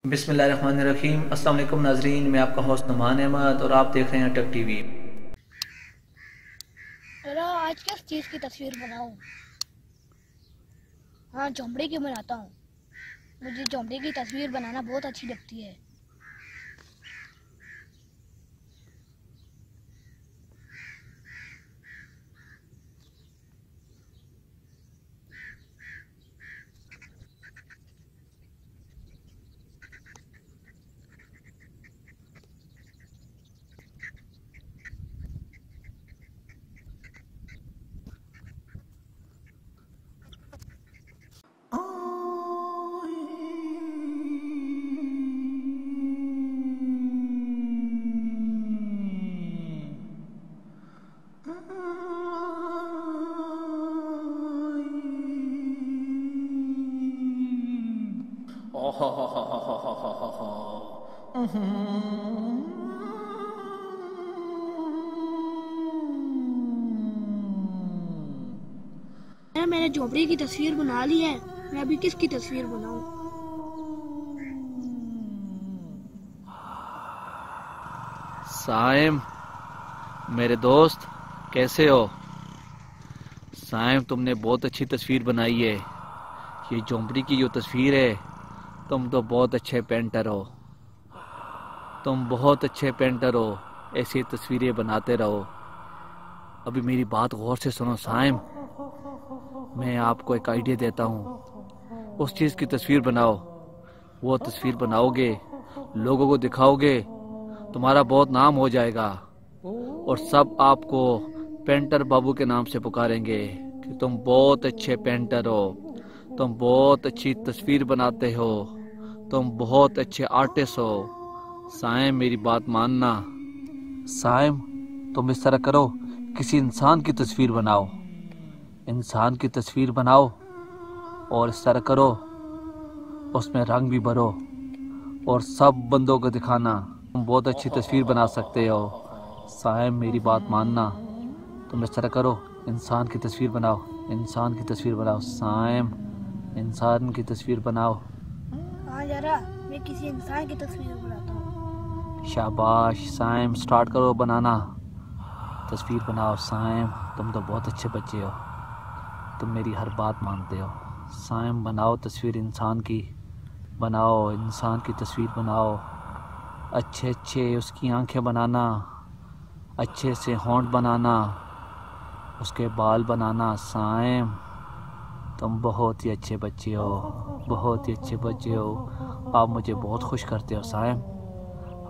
बिस्मिल्लाहिर्रहमानिर्रहीम। अस्सलाम वालेकुम नाजरीन, मैं आपका होस्ट नुमान अहमद और आप देख रहे हैं टेक टीवी। जरा आज किस चीज़ की तस्वीर बनाऊं? हाँ, झोंपड़ी की बनाता हूँ। मुझे झोंपड़ी की तस्वीर बनाना बहुत अच्छी लगती है। मैंने झोंपड़ी की तस्वीर बना ली है। मैं अभी किसकी तस्वीर बनाऊं? साइम, मेरे दोस्त, कैसे हो? साइम, तुमने बहुत अच्छी तस्वीर बनाई है। ये झोंपड़ी की जो तस्वीर है, तुम तो बहुत अच्छे पेंटर हो। तुम बहुत अच्छे पेंटर हो। ऐसी तस्वीरें बनाते रहो। अभी मेरी बात गौर से सुनो साइम। मैं आपको एक आइडिया देता हूँ। उस चीज़ की तस्वीर बनाओ। वो तस्वीर बनाओगे, लोगों को दिखाओगे, तुम्हारा बहुत नाम हो जाएगा और सब आपको पेंटर बाबू के नाम से पुकारेंगे कि तुम बहुत अच्छे पेंटर हो, तुम बहुत अच्छी तस्वीर बनाते हो, तुम बहुत अच्छे आर्टिस्ट हो। साइम, मेरी बात मानना। साइम, तुम इस तरह करो, किसी इंसान की तस्वीर बनाओ। इंसान की तस्वीर बनाओ और इस तरह करो, उसमें रंग भी भरो और सब बंदों को दिखाना तुम बहुत अच्छी तस्वीर बना सकते हो। साइम, मेरी बात मानना। तुम इस तरह करो, इंसान की तस्वीर बनाओ। इंसान की तस्वीर बनाओ साइम, इंसान की तस्वीर बनाओ। हाँ, जरा मैं किसी इंसान की तस्वीर बनाता हूँ। शाबाश साइम, स्टार्ट करो बनाना। तस्वीर बनाओ साइम, तुम तो बहुत अच्छे बच्चे हो। तुम मेरी हर बात मानते हो। साइम, बनाओ तस्वीर इंसान की। बनाओ इंसान की तस्वीर बनाओ। अच्छे अच्छे उसकी आंखें बनाना, अच्छे से होंठ बनाना, उसके बाल बनाना। साइम, तुम बहुत ही अच्छे बच्चे हो, बहुत ही अच्छे बच्चे हो। आप मुझे बहुत खुश करते हो साइम।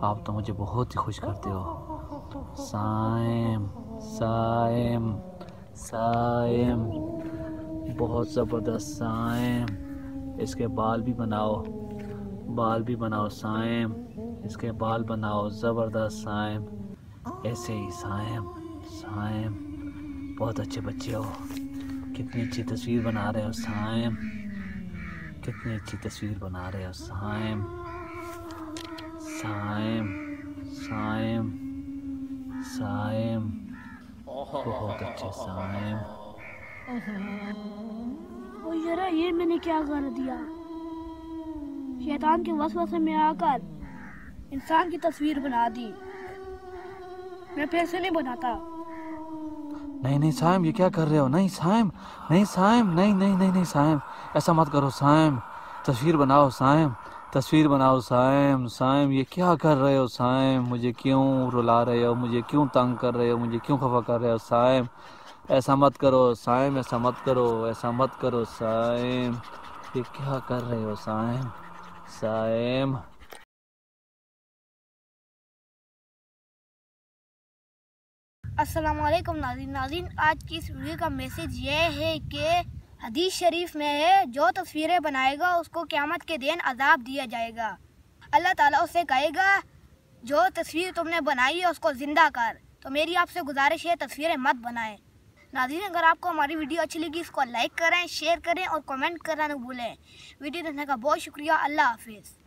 आप तो मुझे बहुत ही खुश करते हो। साइम, साइम, साइम, बहुत ज़बरदस्त साइम। इसके बाल भी बनाओ, बाल भी बनाओ साइम। इसके बाल बनाओ, ज़बरदस्त साइम। ऐसे ही साइम। साइम, बहुत अच्छे बच्चे हो। कितनी अच्छी तस्वीर बना रहे हो साइम। कितनी अच्छी तस्वीर बना रहे हो साइम। साइम, साइम, साइम, बहुत अच्छे साइम। ओ जरा, ये मैंने क्या कर दिया? शैतान के वसवसे में आकर इंसान की तस्वीर बना दी। मैं फिर से नहीं बनाता। नहीं नहीं साइम, ये क्या कर रहे हो? नहीं साइम, नहीं साइम, नहीं नहीं नहीं नहीं साइम, ऐसा मत करो साइम। तस्वीर बनाओ साइम, तस्वीर बनाओ साइम। साइम, ये क्या कर रहे हो साइम? मुझे क्यों रुला रहे हो? मुझे क्यों तंग कर रहे हो? मुझे क्यों खफा कर रहे हो साइम? ऐसा मत करो साइम, ऐसा मत करो, ऐसा मत करो साइम। ये क्या कर रहे हो साइम? साइम। अस्सलाम वालेकुम नाज़रीन, आज की इस वीडियो का मैसेज ये है कि हदीस शरीफ में है, जो तस्वीरें बनाएगा उसको क़यामत के दिन अज़ाब दिया जाएगा। अल्लाह ताला उससे कहेगा, जो तस्वीर तुमने बनाई है उसको ज़िंदा कर। तो मेरी आपसे गुजारिश है, तस्वीरें मत बनाएं। नाज़रीन, अगर आपको हमारी वीडियो अच्छी लगी इसको लाइक करें, शेयर करें और कमेंट करना न भूलें। वीडियो देखने का बहुत शुक्रिया। अल्लाह हाफिज़।